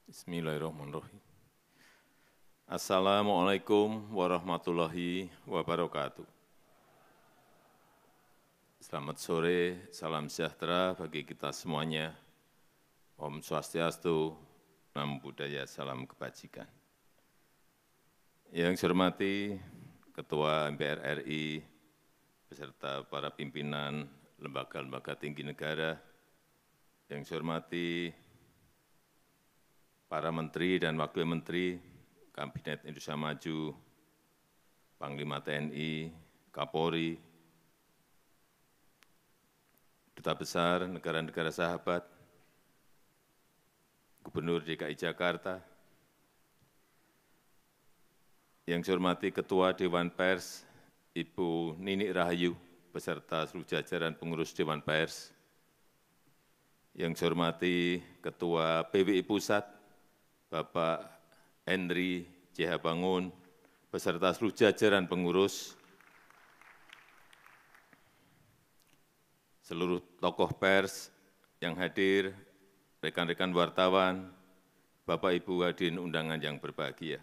Bismillahirrahmanirrahim. Assalamualaikum warahmatullahi wabarakatuh. Selamat sore, salam sejahtera bagi kita semuanya. Om Swastiastu, Namo Buddhaya, salam kebajikan. Yang saya hormati Ketua MPR RI, beserta para pimpinan lembaga-lembaga tinggi negara, yang saya hormati para menteri dan wakil menteri, Kabinet Indonesia Maju, Panglima TNI, Kapolri, Duta Besar negara-negara sahabat, Gubernur DKI Jakarta, yang saya hormati Ketua Dewan Pers, Ibu Nini Rahayu, beserta seluruh jajaran pengurus Dewan Pers, yang saya hormati Ketua PWI Pusat, Bapak Henry J.H. Bangun, beserta seluruh jajaran pengurus, seluruh tokoh pers yang hadir, rekan-rekan wartawan, Bapak Ibu hadirin undangan yang berbahagia.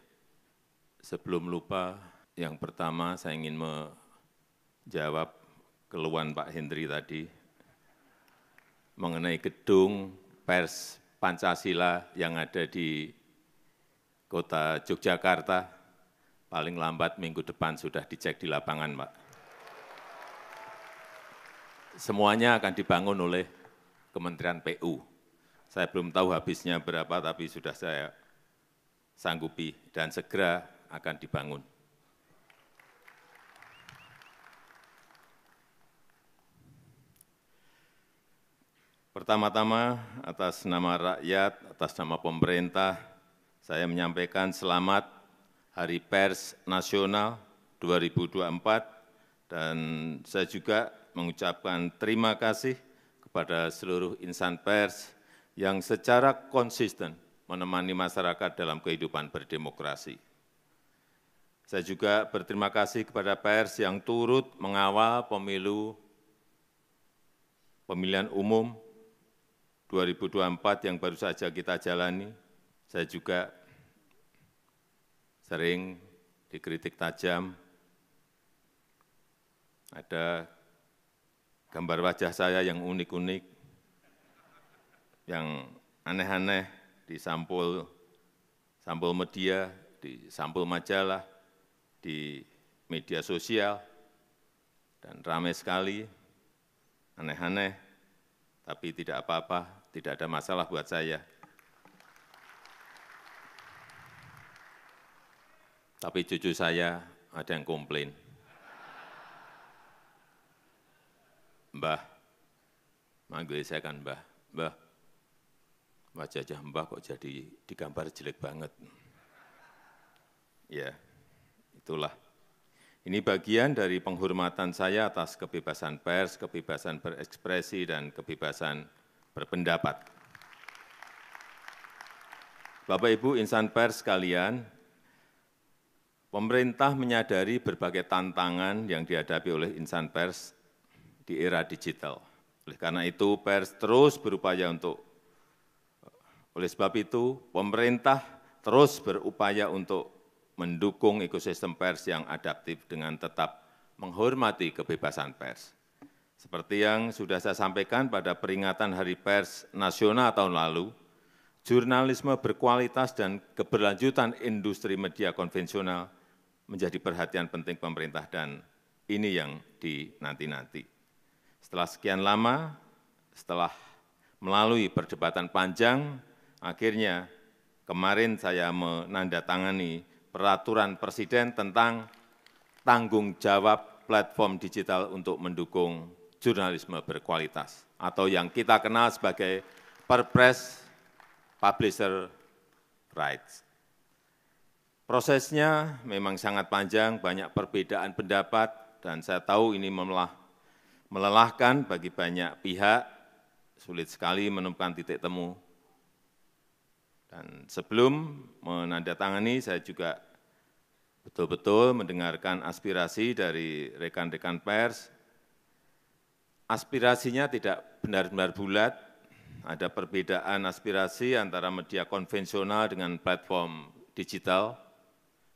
Sebelum lupa, yang pertama saya ingin menjawab keluhan Pak Henry tadi mengenai gedung pers Pancasila yang ada di kota Yogyakarta, paling lambat minggu depan sudah dicek di lapangan, Pak. Semuanya akan dibangun oleh Kementerian PU. Saya belum tahu habisnya berapa, tapi sudah saya sanggupi dan segera akan dibangun. Pertama-tama, atas nama rakyat, atas nama pemerintah, saya menyampaikan selamat Hari Pers Nasional 2024, dan saya juga mengucapkan terima kasih kepada seluruh insan pers yang secara konsisten menemani masyarakat dalam kehidupan berdemokrasi. Saya juga berterima kasih kepada pers yang turut mengawal pemilihan umum 2024 yang baru saja kita jalani. Saya juga sering dikritik tajam. Ada gambar wajah saya yang unik-unik, yang aneh-aneh di sampul media, di sampul majalah, di media sosial, dan ramai sekali, aneh-aneh, tapi tidak apa-apa, tidak ada masalah buat saya. Tapi cucu saya ada yang komplain. Mbah, manggil saya kan Mbah, Mbah, wajah Mbah kok jadi digambar jelek banget. Ya, itulah. Ini bagian dari penghormatan saya atas kebebasan pers, kebebasan berekspresi, dan kebebasan berpendapat. Bapak Ibu insan pers sekalian, pemerintah menyadari berbagai tantangan yang dihadapi oleh insan pers di era digital. Oleh karena itu, pers terus berupaya oleh sebab itu, pemerintah terus berupaya untuk mendukung ekosistem pers yang adaptif dengan tetap menghormati kebebasan pers. Seperti yang sudah saya sampaikan pada peringatan Hari Pers Nasional tahun lalu, jurnalisme berkualitas dan keberlanjutan industri media konvensional menjadi perhatian penting pemerintah, dan ini yang dinanti-nanti. Setelah sekian lama, setelah melalui perdebatan panjang, akhirnya kemarin saya menandatangani Peraturan Presiden tentang tanggung jawab platform digital untuk mendukung jurnalisme berkualitas, atau yang kita kenal sebagai Perpres Publisher Rights. Prosesnya memang sangat panjang, banyak perbedaan pendapat, dan saya tahu ini melelahkan bagi banyak pihak, sulit sekali menemukan titik temu. Dan sebelum menandatangani, saya juga betul-betul mendengarkan aspirasi dari rekan-rekan pers. Aspirasinya tidak benar-benar bulat, ada perbedaan aspirasi antara media konvensional dengan platform digital.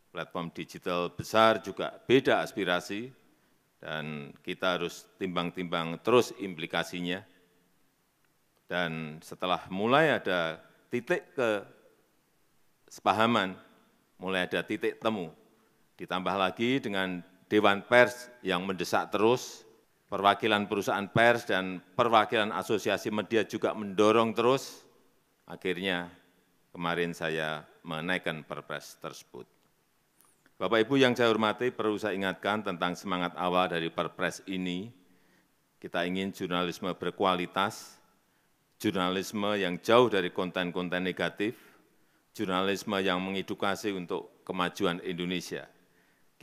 Platform digital besar juga beda aspirasi, dan kita harus timbang-timbang terus implikasinya. Dan setelah mulai ada titik kesepahaman, mulai ada titik temu, ditambah lagi dengan Dewan Pers yang mendesak terus, perwakilan perusahaan pers dan perwakilan asosiasi media juga mendorong terus, akhirnya kemarin saya menaikkan Perpres tersebut. Bapak Ibu yang saya hormati, perlu saya ingatkan tentang semangat awal dari Perpres ini. Kita ingin jurnalisme berkualitas, jurnalisme yang jauh dari konten-konten negatif, jurnalisme yang mengedukasi untuk kemajuan Indonesia.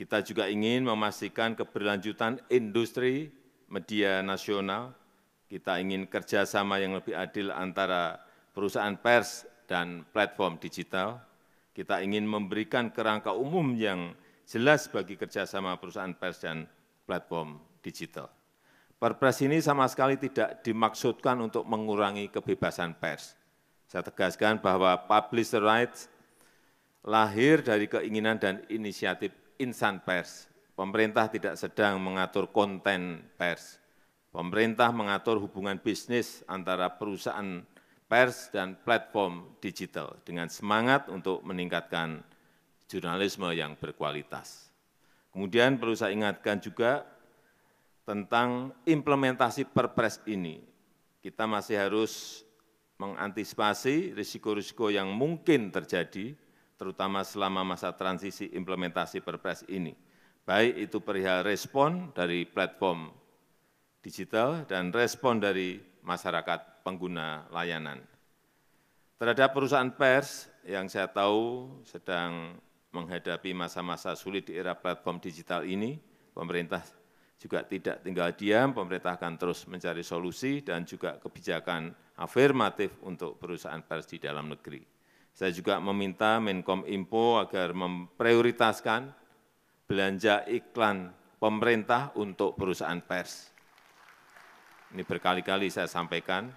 Kita juga ingin memastikan keberlanjutan industri media nasional. Kita ingin kerjasama yang lebih adil antara perusahaan pers dan platform digital. Kita ingin memberikan kerangka umum yang jelas bagi kerjasama perusahaan pers dan platform digital. Perpres ini sama sekali tidak dimaksudkan untuk mengurangi kebebasan pers. Saya tegaskan bahwa publisher rights lahir dari keinginan dan inisiatif insan pers. Pemerintah tidak sedang mengatur konten pers. Pemerintah mengatur hubungan bisnis antara perusahaan pers dan platform digital dengan semangat untuk meningkatkan jurnalisme yang berkualitas. Kemudian perlu saya ingatkan juga tentang implementasi Perpres ini. Kita masih harus mengantisipasi risiko-risiko yang mungkin terjadi, terutama selama masa transisi implementasi Perpres ini. Baik itu perihal respon dari platform digital dan respon dari masyarakat pengguna layanan. Terhadap perusahaan pers yang saya tahu sedang menghadapi masa-masa sulit di era platform digital ini, pemerintah juga tidak tinggal diam, pemerintah akan terus mencari solusi dan juga kebijakan afirmatif untuk perusahaan pers di dalam negeri. Saya juga meminta Menkominfo agar memprioritaskan belanja iklan pemerintah untuk perusahaan pers. Ini berkali-kali saya sampaikan,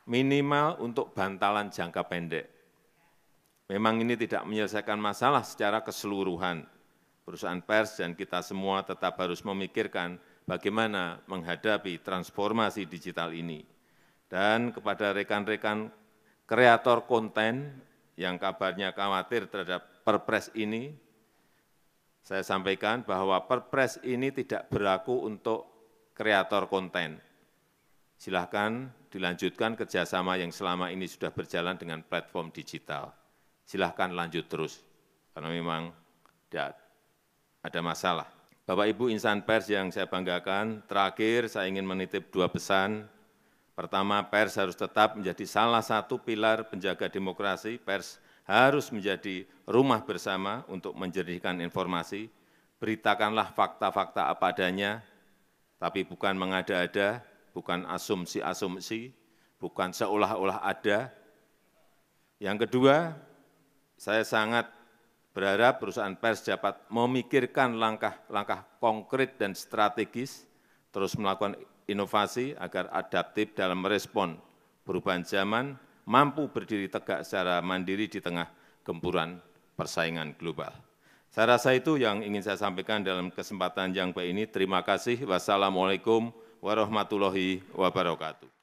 minimal untuk bantalan jangka pendek. Memang ini tidak menyelesaikan masalah secara keseluruhan. Perusahaan pers dan kita semua tetap harus memikirkan bagaimana menghadapi transformasi digital ini. Dan kepada rekan-rekan kreator konten yang kabarnya khawatir terhadap Perpres ini, saya sampaikan bahwa Perpres ini tidak berlaku untuk kreator konten. Silahkan dilanjutkan kerjasama yang selama ini sudah berjalan dengan platform digital. Silahkan lanjut terus, karena memang tidak ada masalah. Bapak Ibu insan pers yang saya banggakan, terakhir saya ingin menitip dua pesan. Pertama, pers harus tetap menjadi salah satu pilar penjaga demokrasi. Pers harus menjadi rumah bersama untuk menjernihkan informasi. Beritakanlah fakta-fakta apa adanya, tapi bukan mengada-ada, bukan asumsi-asumsi, bukan seolah-olah ada. Yang kedua, saya sangat berharap perusahaan pers dapat memikirkan langkah-langkah konkret dan strategis, terus melakukan inovasi agar adaptif dalam merespon perubahan zaman, mampu berdiri tegak secara mandiri di tengah gempuran persaingan global. Saya rasa itu yang ingin saya sampaikan dalam kesempatan yang baik ini. Terima kasih. Wassalamualaikum warahmatullahi wabarakatuh.